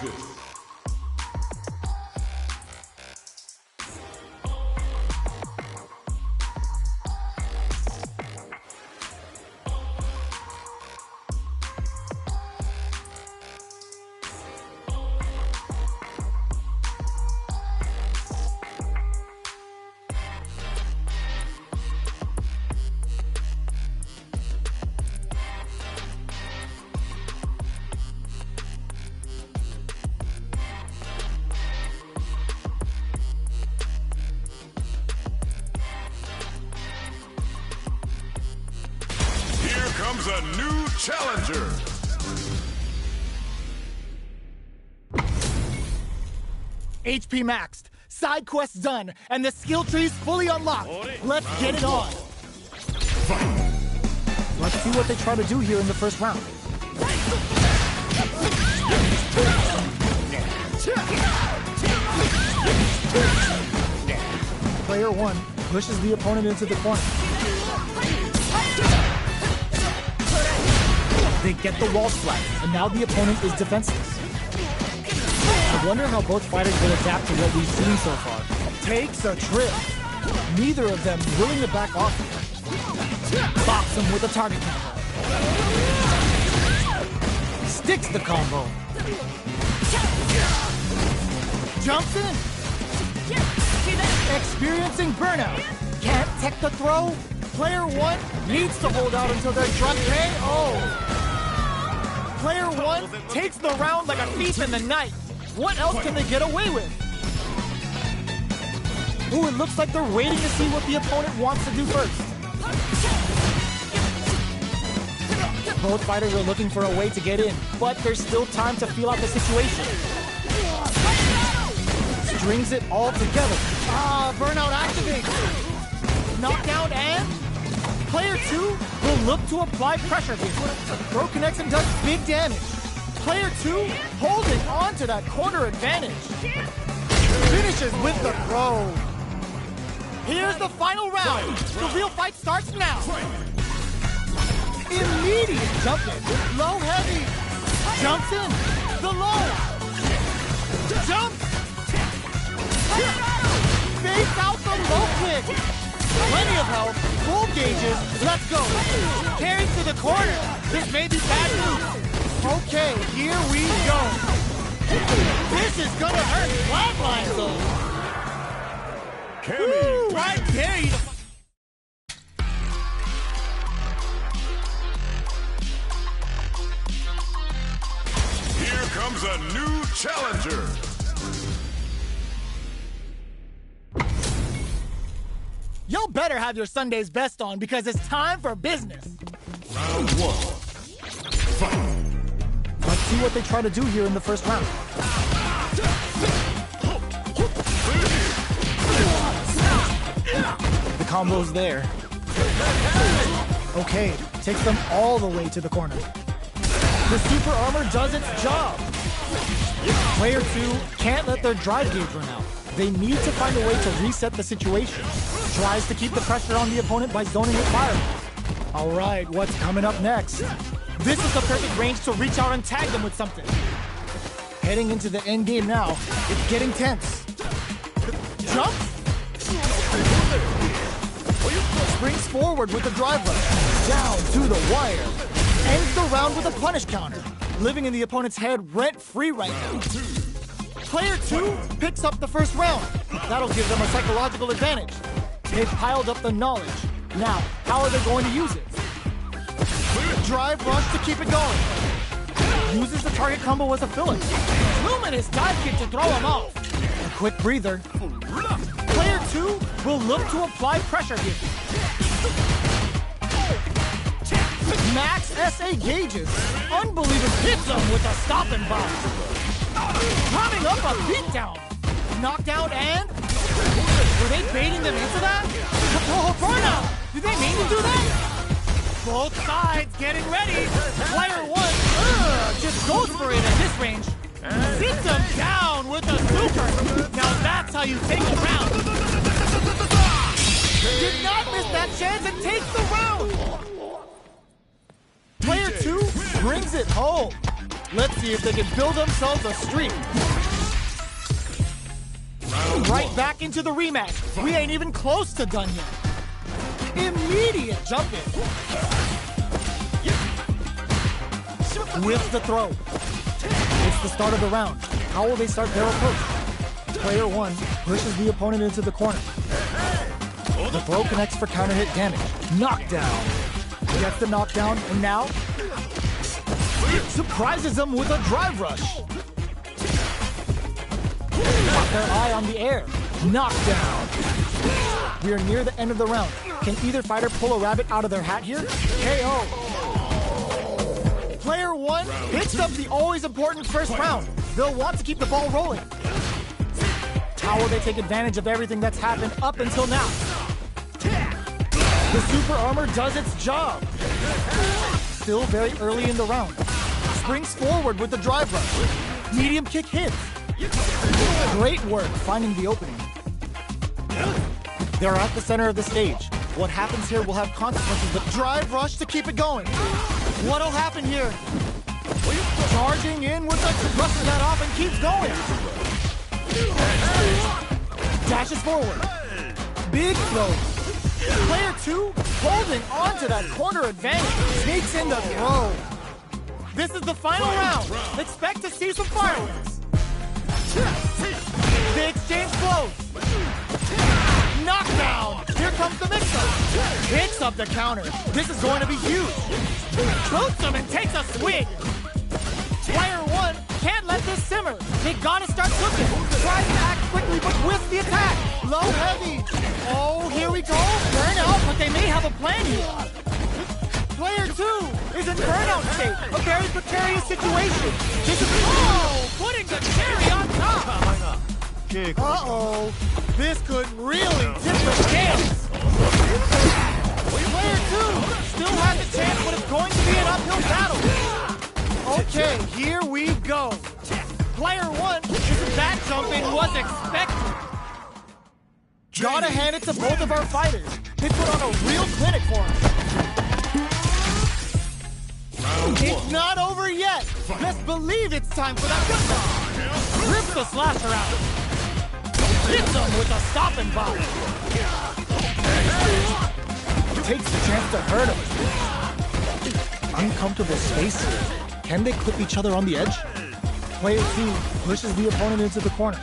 this. Comes a new challenger. HP maxed, side quests done, and the skill tree's fully unlocked. Let's get it on. Let's see what they try to do here in the first round. Player 1 pushes the opponent into the corner. They get the wall splat, and now the opponent is defenseless. I wonder how both fighters will adapt to what we've seen so far. Takes a trip. Neither of them willing to back off. Bops him with a target combo. Sticks the combo. Jumps in. Experiencing burnout. Can't tech the throw. Player 1 needs to hold out until they're drunk KO. Player 1 takes the round like a thief in the night. What else can they get away with? Ooh, it looks like they're waiting to see what the opponent wants to do first. Both fighters are looking for a way to get in, but there's still time to feel out the situation. Strings it all together. Burnout activates. Knockdown and... Player 2 will look to apply pressure here. Throw connects and does big damage. Player 2 holding on to that corner advantage. Finishes with the throw. Here's the final round. The real fight starts now. Immediate jump in. Low heavy. Jumps in. The low. Jumps. Face out the low kick. Plenty of health, full gauges, let's go. Carried to the corner. This may be bad news. Okay, here we go. This is gonna hurt. Flatline though. Woo, right there. Here comes a new challenger. Y'all better have your Sunday's best on because it's time for business. Round 1. Fight. Let's see what they try to do here in the first round. The combo's there. Okay, takes them all the way to the corner. The super armor does its job. Player 2 can't let their drive gauge run out. They need to find a way to reset the situation. Tries to keep the pressure on the opponent by zoning with fire. All right, what's coming up next? This is the perfect range to reach out and tag them with something. Heading into the end game now. It's getting tense. Jump. Springs forward with the drive rush. Down to the wire. Ends the round with a punish counter. Living in the opponent's head rent-free right now. Player 2 picks up the first round. That'll give them a psychological advantage. They've piled up the knowledge. Now, how are they going to use it? Drive rush to keep it going. Uses the target combo as a filler. Luminous dive kick to throw him off. A quick breather. Player 2 will look to apply pressure here. Max SA gauges. Unbelievable hits him with a stopping bomb. Coming up a beatdown. Knockdown and... Were they baiting them into that? Oh, burnout! Did they mean to do that? Both sides getting ready. Player 1 just goes for it at this range. Sits him down with a super. Now that's how you take a round. Did not miss that chance and takes the round. Player 2 brings it home. Let's see if they can build themselves a streak. Right back into the rematch. We ain't even close to done yet. Immediate jump in. Whips the throw. It's the start of the round. How will they start their approach? Player 1 pushes the opponent into the corner. The throw connects for counter hit damage. Knockdown. Gets the knockdown, and now surprises them with a drive rush. Got their eye on the air. Knockdown. We are near the end of the round. Can either fighter pull a rabbit out of their hat here? KO. Player 1 picks up the always important first round. They'll want to keep the ball rolling. How will they take advantage of everything that's happened up until now? The super armor does its job. Still very early in the round. Springs forward with the drive rush. Medium kick hits. Great work finding the opening. They're at the center of the stage. What happens here will have consequences, but drive rush to keep it going. What'll happen here? Charging in with the brushes that off and keeps going. Dashes forward. Big throw. Player 2 holding on to that corner advantage. Sneaks in the throw. This is the final round. Expect to see some fireworks. The exchange flows. Knockdown. Here comes the mix-up. Picks up the counter. This is going to be huge. Boots him and takes a swing. Player 1 can't let this simmer. They gotta start cooking. Tries to act quickly, but whiffs the attack. Low heavy. Oh, here we go. Burnout, but they may have a plan here. Player 2 is in burnout state. A very precarious situation. This is putting the cherry on top. Uh-oh. This could really tip the scales. Player 2 still has a chance, but it's going to be an uphill battle. Okay, here we go. Player 1, that jumping was expected. Gotta hand it to both of our fighters. They put on a real clinic for us. It's not over yet. Best believe it's time for that whip. Rips the slasher out. Hits him with a stopping block. Takes the chance to hurt him. Uncomfortable space here. Can they clip each other on the edge? Player 2 pushes the opponent into the corner.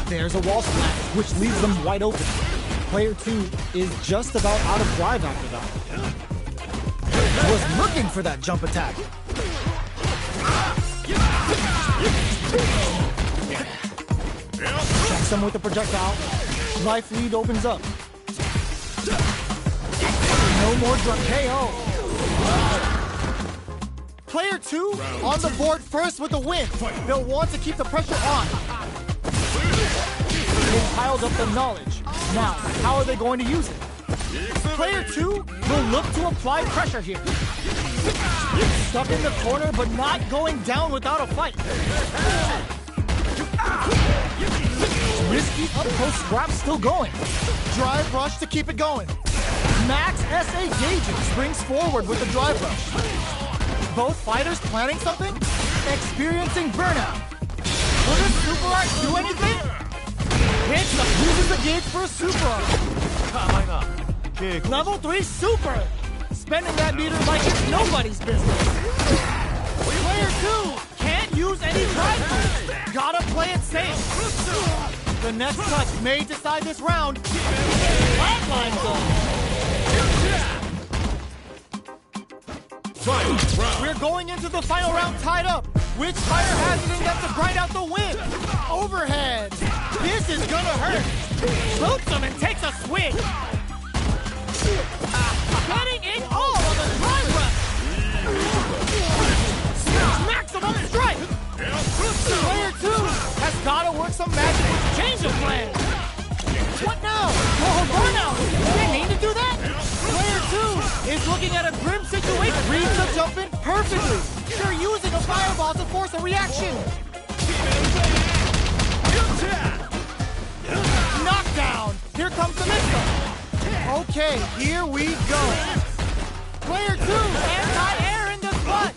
There's a wall smash, which leaves them wide open. Player 2 is just about out of drive after that. Was looking for that jump attack. Checks him with a projectile. Life lead opens up. No more drop KO. Player 2 on the board first with a win. They'll want to keep the pressure on. They've piled up the knowledge. Now, how are they going to use it? Player 2 will look to apply pressure here. Stuck in the corner, but not going down without a fight. Risky up-close scrap still going. Drive rush to keep it going. Max SA Gaging springs forward with the drive rush. Both fighters planning something? Experiencing burnout. Will this super art do anything? Hits up, uses the gauge for a super art. Level 3 super. Spending that meter like it's nobody's business. Player 2 can't use any drive moves. Gotta play it safe. The next touch may decide this round. Flatline goal. We're going into the final round tied up. Which fighter has it in them to grind out the win? Overhead. This is gonna hurt. Boots him and takes a swing. Getting it all on the drive rush. Maximum strike. Player 2 has gotta work some magic with change of plan. What now? Oh, burnout. Didn't mean to do that. Player 2 is looking at a grim situation. Reads the jump in perfectly. They're using a fireball to force a reaction. Knockdown. Here comes the mix-up. Okay, here we go. Player 2, anti-air in the clutch.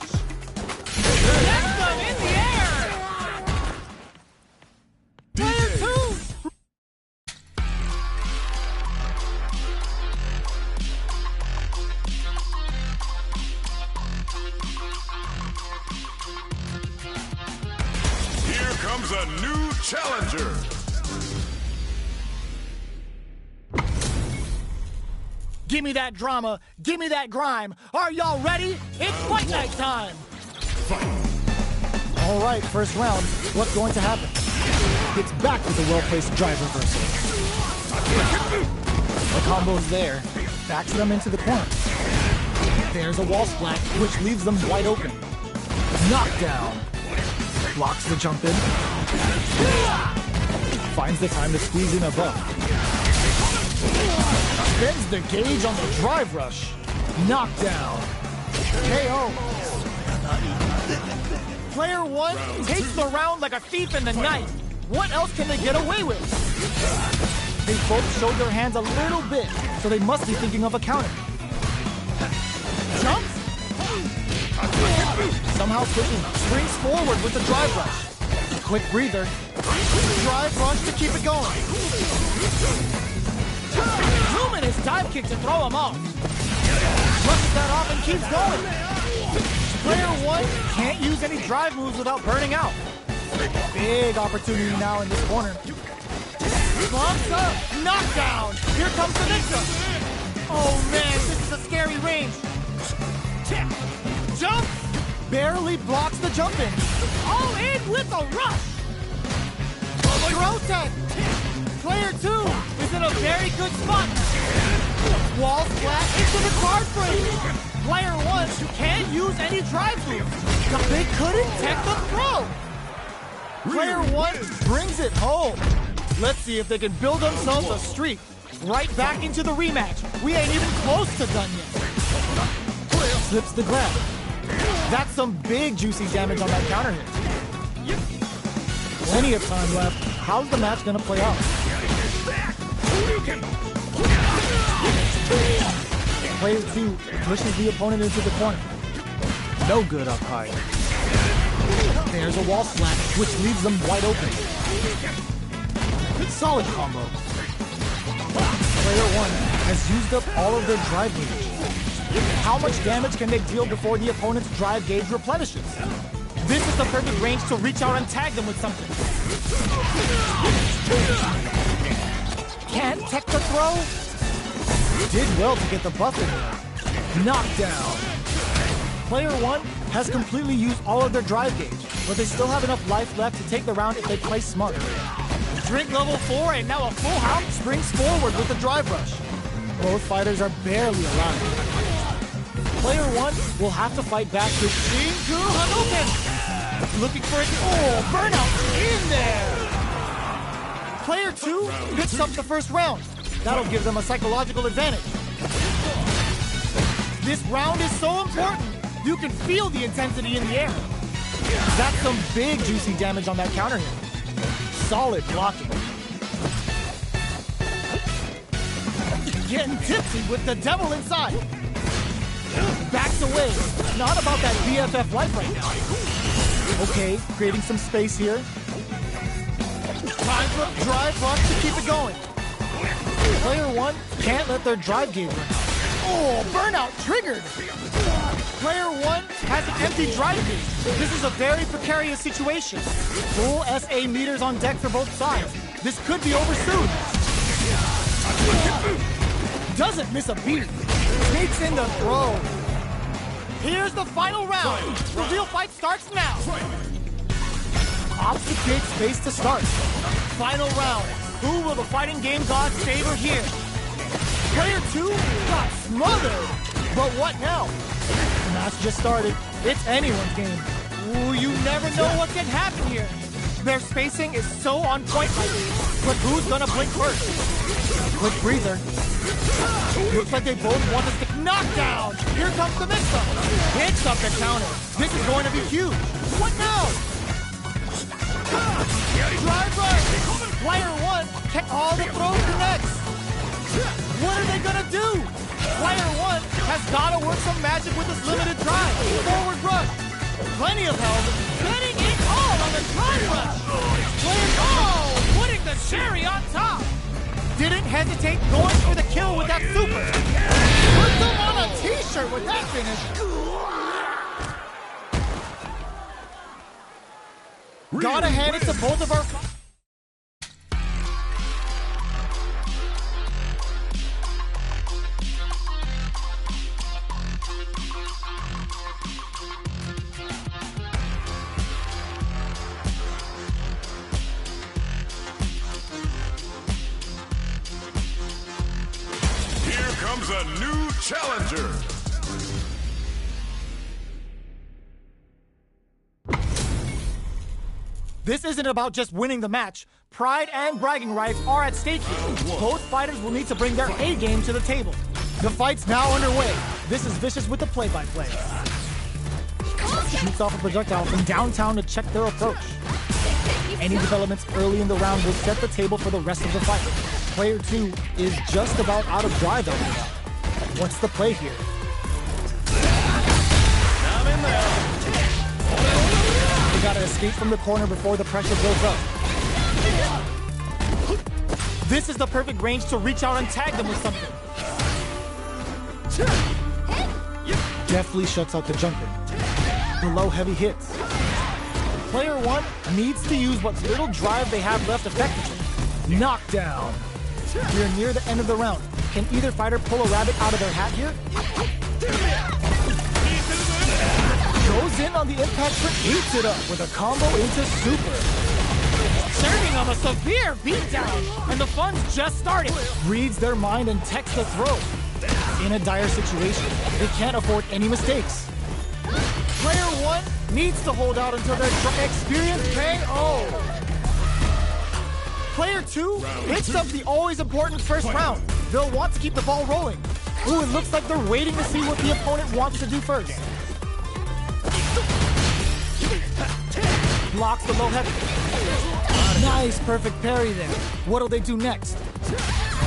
Gets them in the air. Player 2. Here comes a new challenger. Give me that drama. Give me that grime. Are y'all ready? It's fight night time. All right, first round. What's going to happen? It's back with a well-placed drive reversal. The combo's there. Backs them into the corner. There's a wall splat, which leaves them wide open. Knockdown. Blocks the jump in. Finds the time to squeeze in above. Spins the gauge on the drive rush. Knockdown. KO. Player 1 takes the round like a thief in the night. What else can they get away with? They both showed their hands a little bit, so they must be thinking of a counter. Jumps? Somehow switching, springs forward with the drive rush. A quick breather. Drive rush to keep it going. Luminous dive kick to throw him off. Brushes that off and keeps going. Player 1 can't use any drive moves without burning out. Big opportunity now in this corner. Bumps up, knockdown. Here comes the mix-up. Oh man, this is a scary range. Jump, barely blocks the jump in. All in with a rush. Throw tech. Player 2 is in a very good spot. Wall splat into the card frame. Player 1 can't use any drive moves. They couldn't tech the throw. Player 1 brings it home. Let's see if they can build themselves a streak. Right back into the rematch. We ain't even close to done yet. Slips the grab. That's some big juicy damage on that counter hit. Plenty of time left. How's the match gonna play out? Player 2 pushes the opponent into the corner. No good up high. There's a wall splat, which leaves them wide open. Solid combo. Player 1 has used up all of their drive gauge. How much damage can they deal before the opponent's drive gauge replenishes? This is the perfect range to reach out and tag them with something. Can't tech the throw? Did well to get the buff in there. Knockdown. Player 1 has completely used all of their drive gauge, but they still have enough life left to take the round if they play smart. Drink level 4 and now a full house springs forward with the drive rush. Both fighters are barely alive. Player 1 will have to fight back with Shinku Hadouken. Looking for it. Oh, burnout in there. Player 2 picks up the first round. That'll give them a psychological advantage. This round is so important. You can feel the intensity in the air. That's some big juicy damage on that counter hit. Solid blocking. Getting tipsy with the devil inside. Backs away. Not about that BFF life right now. Okay, creating some space here. Time for drive rush to keep it going. Player 1 can't let their drive gauge run out. Oh, burnout triggered. Player 1 has an empty drive gauge. This is a very precarious situation. Full SA meters on deck for both sides. This could be over soon. Doesn't miss a beat. Sneaks in the throw. Here's the final round. The real fight starts now. Opposite create space to start. Final round. Who will the fighting game gods favor here? Player 2 got smothered. But what now? The match just started. It's anyone's game. Ooh, you never know what can happen here. Their spacing is so on point lately. But who's gonna blink first? Quick breather. Looks like they both want to stick. Knockdown! Here comes the mix-up. Hits up the counter. This is going to be huge. What now? Drive rush. Player 1 can all the throw connects. What are they gonna do? Player 1 has Gotta work some magic with this limited drive. Forward rush. Plenty of health. Getting it all on the drive rush. Putting the cherry on top. Didn't hesitate, going for the kill with that super. Put them on a t-shirt with that finish. Gotta hand it to both of our... Here comes a new challenger. This isn't about just winning the match. Pride and bragging rights are at stake here. Both fighters will need to bring their A game to the table. The fight's now underway. This is Vicious with the play-by-play. Shoots off a projectile from downtown to check their approach. Any developments early in the round will set the table for the rest of the fight. Player 2 is just about out of drive element. What's the play here? They gotta escape from the corner before the pressure builds up. This is the perfect range to reach out and tag them with something. Deftly shuts out the jumper. The low heavy hits. Player 1 needs to use what little drive they have left effectively. Knockdown. We're near the end of the round. Can either fighter pull a rabbit out of their hat here? Goes in on the impact but eats it up with a combo into super. Serving them a severe beatdown, and the fun's just starting. Reads their mind and techs the throw. In a dire situation, they can't afford any mistakes. Player 1 needs to hold out until their experience KO. Player 2 picks up the always important first round. They'll want to keep the ball rolling. Ooh, it looks like they're waiting to see what the opponent wants to do first. Blocks the low heavy. Nice, perfect parry there. What'll they do next?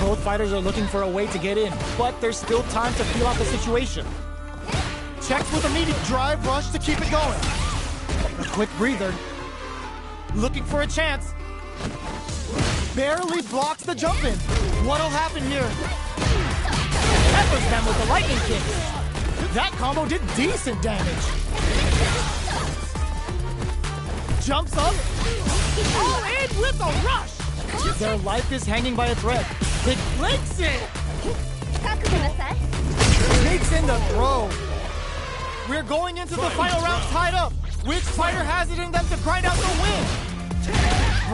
Both fighters are looking for a way to get in, but there's still time to feel out the situation. Checks with immediate drive rush to keep it going. A quick breather. Looking for a chance. Barely blocks the jump in. What'll happen here? Peppers them with the lightning kick. That combo did decent damage. Jumps up. All in with a rush. Their life is hanging by a thread. It breaks it. Takes in the throw. We're going into the final round tied up. Which fighter has it in them to grind out the win?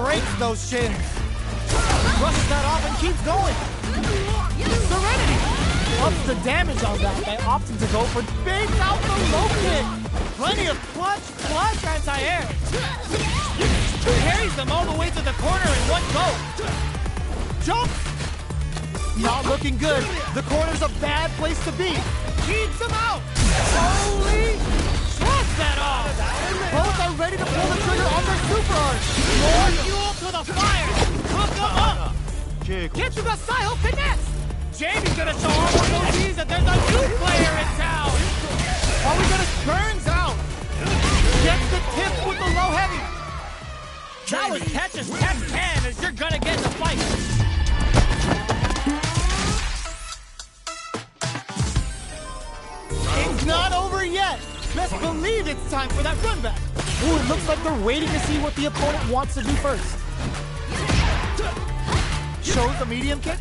Breaks those shins. Brushes that off and keeps going. Serenity. Ups the damage on that by opting to go for big out the low kick. Plenty of clutch Anti-air. Carries them all the way to the corner in one go. Jumps. Not looking good. The corner's a bad place to be. Keeps them out. Holy. Shrugs that off. Both are ready to pull the trigger on their super arch. More fuel to the fire. Hook them up. Get to the Saiho connects. Jamie's gonna show all the OGs that there's a new player in town. Are we gonna Burns out? Gets the tip with the low heavy. That was catch as catch can as you're gonna get in the fight. It's not over yet. Best believe it's time for that run back. Ooh, it looks like they're waiting to see what the opponent wants to do first. Shows the medium kick.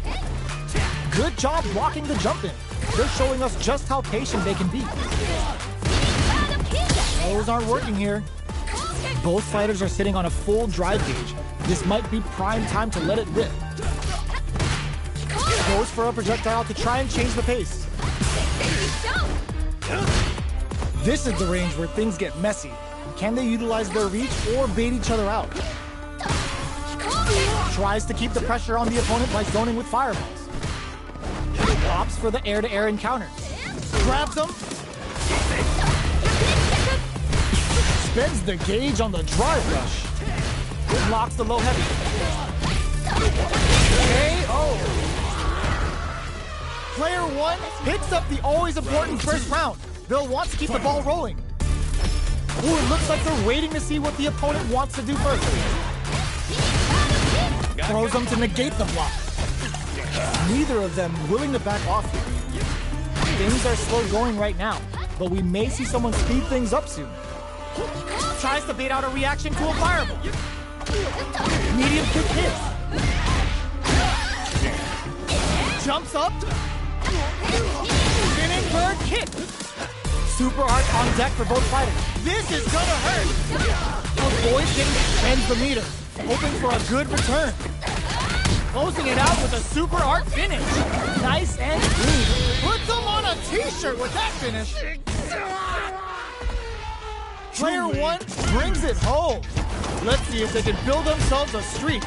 Good job blocking the jump in. They're showing us just how patient they can be. Those aren't working here. Both fighters are sitting on a full drive gauge. This might be prime time to let it rip. Goes for a projectile to try and change the pace. This is the range where things get messy. Can they utilize their reach or bait each other out? Tries to keep the pressure on the opponent by zoning with fireballs. Opts for the air-to-air encounter. Grabs them. Spends the gauge on the drive rush. Blocks the low heavy. KO. Player one picks up the always important first round. They'll want to keep the ball rolling. Ooh, it looks like they're waiting to see what the opponent wants to do first. Throws them to negate the block. Neither of them willing to back off here. Things are slow going right now, but we may see someone speed things up soon. Tries to bait out a reaction to a fireball. Medium kick hits. Jumps up. Spinning bird kick. Super arc on deck for both fighters. This is gonna hurt. Avoid getting bends the meter, hoping for a good return. Closing it out with a super arc finish. Nice and clean. Puts them on a t-shirt with that finish. Player one brings it home. Let's see if they can build themselves a streak